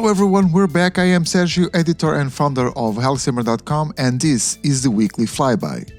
Hello everyone, we're back. I am Sergio, editor and founder of HeliSimmer.com, and this is the weekly flyby.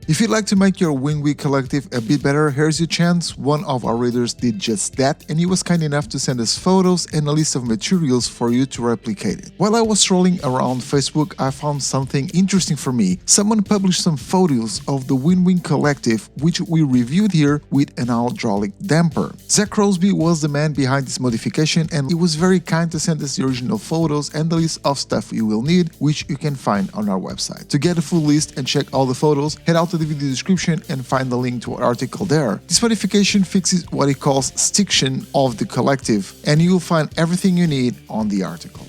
If you'd like to make your Winwing collective a bit better, here's your chance. One of our readers did just that, and he was kind enough to send us photos and a list of materials for you to replicate it. While I was strolling around Facebook, I found something interesting for me. Someone published some photos of the Winwing collective, which we reviewed here with an hydraulic damper. Zach Crosby was the man behind this modification, and he was very kind to send us the original photos and the list of stuff you will need, which you can find on our website. To get a full list and check all the photos, head out to the video description and find the link to our article there. This modification fixes what he calls stiction of the collective, and you'll find everything you need on the article.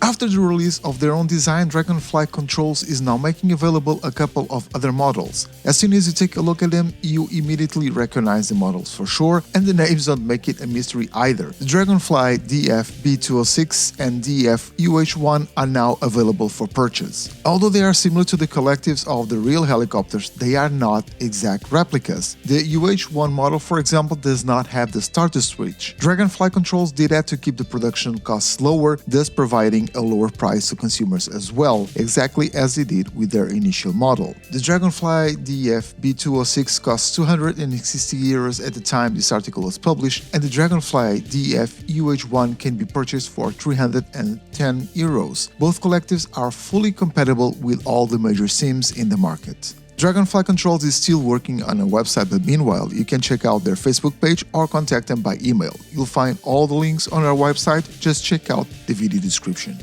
After the release of their own design, Dragonfly Controls is now making available a couple of other models. As soon as you take a look at them, you immediately recognize the models for sure, and the names don't make it a mystery either. The Dragonfly DF B206 and DF UH-1 are now available for purchase. Although they are similar to the collectives of the real helicopters, they are not exact replicas. The UH-1 model, for example, does not have the starter switch. Dragonfly Controls did that to keep the production costs lower, thus providing a lower price to consumers as well, exactly as they did with their initial model. The Dragonfly DF B206 cost 260 euros at the time this article was published, and the Dragonfly DF UH-1 can be purchased for 310 euros. Both collectives are fully compatible with all the major sims in the market. Dragonfly Controls is still working on a website, but meanwhile, you can check out their Facebook page or contact them by email. You'll find all the links on our website, just check out the video description.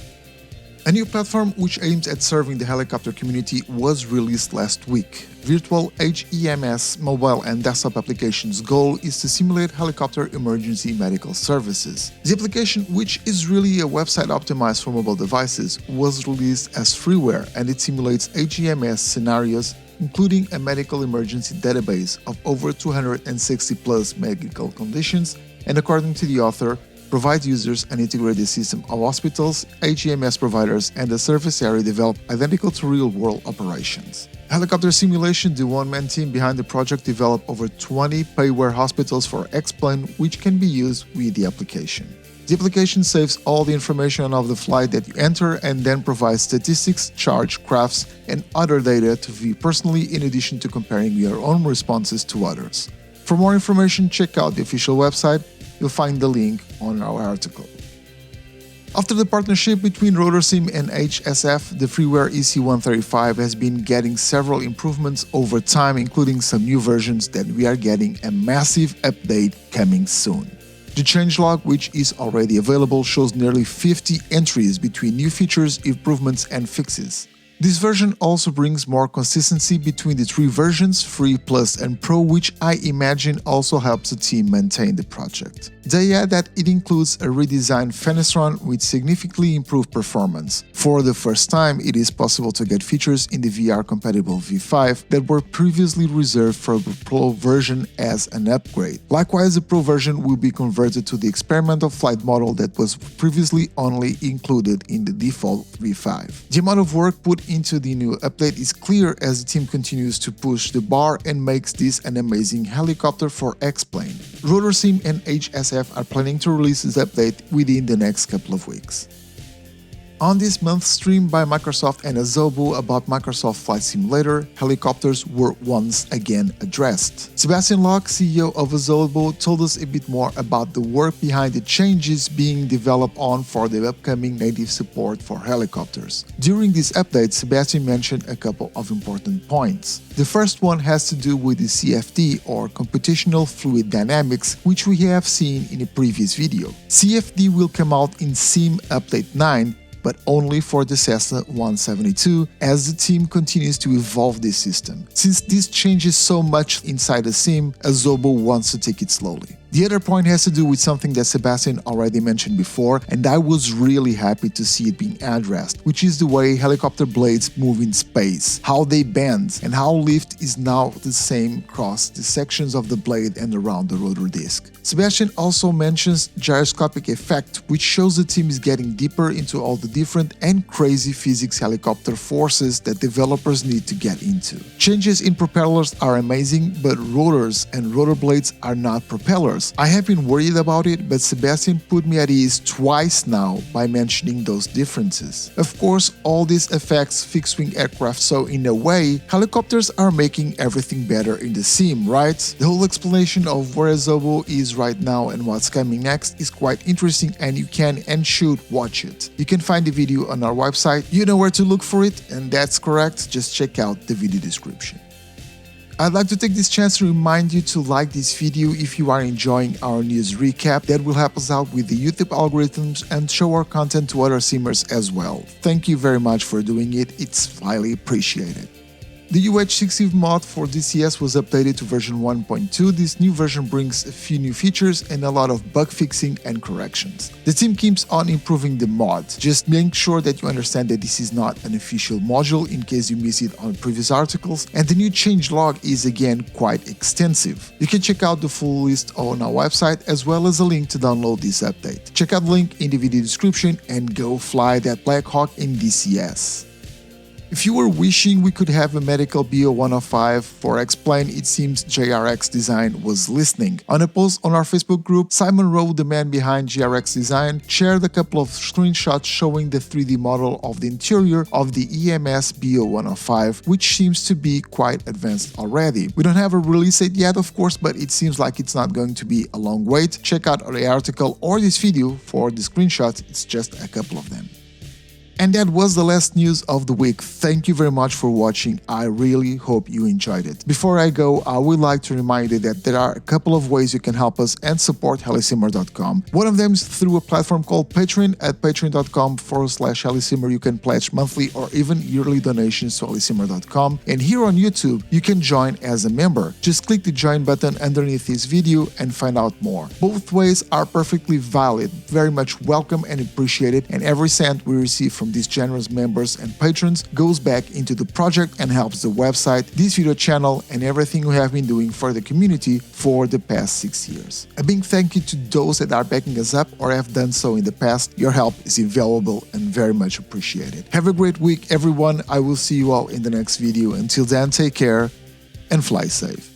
A new platform which aims at serving the helicopter community was released last week. Virtual HEMS mobile and desktop application's goal is to simulate helicopter emergency medical services. The application, which is really a website optimized for mobile devices, was released as freeware, and it simulates HEMS scenarios, including a medical emergency database of over 260 plus medical conditions, and according to the author, provides users an integrated system of hospitals, HEMS providers, and a service area developed identical to real-world operations. Helicopter Simulation, the one-man team behind the project, developed over 20 payware hospitals for X-Plane, which can be used with the application. The application saves all the information of the flight that you enter and then provides statistics, charts, graphs, and other data to view personally, in addition to comparing your own responses to others. For more information, check out the official website. You'll find the link on our article. After the partnership between RotorSim and HSF, the freeware EC-135 has been getting several improvements over time, including some new versions that we are getting a massive update coming soon. The changelog, which is already available, shows nearly 50 entries between new features, improvements, and fixes. This version also brings more consistency between the three versions, Free, Plus, and Pro, which I imagine also helps the team maintain the project. They add that it includes a redesigned Fenestron with significantly improved performance. For the first time, it is possible to get features in the VR-compatible V5 that were previously reserved for the Pro version as an upgrade. Likewise, the Pro version will be converted to the experimental flight model that was previously only included in the default V5. The amount of work put into the new update is clear as the team continues to push the bar and makes this an amazing helicopter for X-Plane. RotorSim and HSF are planning to release this update within the next couple of weeks. On this month's stream by Microsoft and Asobo about Microsoft Flight Simulator, helicopters were once again addressed. Sebastian Locke, CEO of Asobo, told us a bit more about the work behind the changes being developed for the upcoming native support for helicopters. During this update, Sebastian mentioned a couple of important points. The first one has to do with the CFD, or Computational Fluid Dynamics, which we have seen in a previous video. CFD will come out in SIM Update 9, but only for the Cessna 172, as the team continues to evolve this system. Since this changes so much inside the sim, Asobo wants to take it slowly. The other point has to do with something that Sebastian already mentioned before, and I was really happy to see it being addressed, which is the way helicopter blades move in space, how they bend, and how lift is now the same across the sections of the blade and around the rotor disc. Sebastian also mentions gyroscopic effect, which shows the team is getting deeper into all the different and crazy physics helicopter forces that developers need to get into. Changes in propellers are amazing, but rotors and rotor blades are not propellers. helicopters. I have been worried about it, but Sebastian put me at ease twice now by mentioning those differences. Of course, all this affects fixed-wing aircraft, so in a way, helicopters are making everything better in the sim, right? The whole explanation of where Asobo is right now and what's coming next is quite interesting, and you can and should watch it. You can find the video on our website, you know where to look for it, and that's correct, just check out the video description. I'd like to take this chance to remind you to like this video if you are enjoying our news recap. That will help us out with the YouTube algorithms and show our content to other simmers as well. Thank you very much for doing it, it's highly appreciated. The UH-60 mod for DCS was updated to version 1.2. This new version brings a few new features and a lot of bug fixing and corrections. The team keeps on improving the mod. Just make sure that you understand that this is not an official module in case you miss it on previous articles, and the new changelog is again quite extensive. You can check out the full list on our website as well as a link to download this update. Check out the link in the video description and go fly that Black Hawk in DCS. If you were wishing we could have a medical B206 for X-Plane, it seems JRX Design was listening. On a post on our Facebook group, Simon Rowe, the man behind JRX Design, shared a couple of screenshots showing the 3D model of the interior of the EMS B206, which seems to be quite advanced already. We don't have a release date yet, of course, but it seems like it's not going to be a long wait. Check out the article or this video for the screenshots, it's just a couple of them. And that was the last news of the week. Thank you very much for watching. I really hope you enjoyed it. Before I go, I would like to remind you that there are a couple of ways you can help us and support HeliSimmer.com. One of them is through a platform called Patreon. At patreon.com/HeliSimmer you can pledge monthly or even yearly donations to HeliSimmer.com. And here on YouTube, you can join as a member. Just click the join button underneath this video and find out more. Both ways are perfectly valid, very much welcome and appreciated, and every cent we receive from these generous members and patrons goes back into the project and helps the website, this video channel, and everything we have been doing for the community for the past 6 years. A big thank you to those that are backing us up or have done so in the past. Your help is invaluable and very much appreciated. Have a great week, everyone. I will see you all in the next video. Until then, take care and fly safe.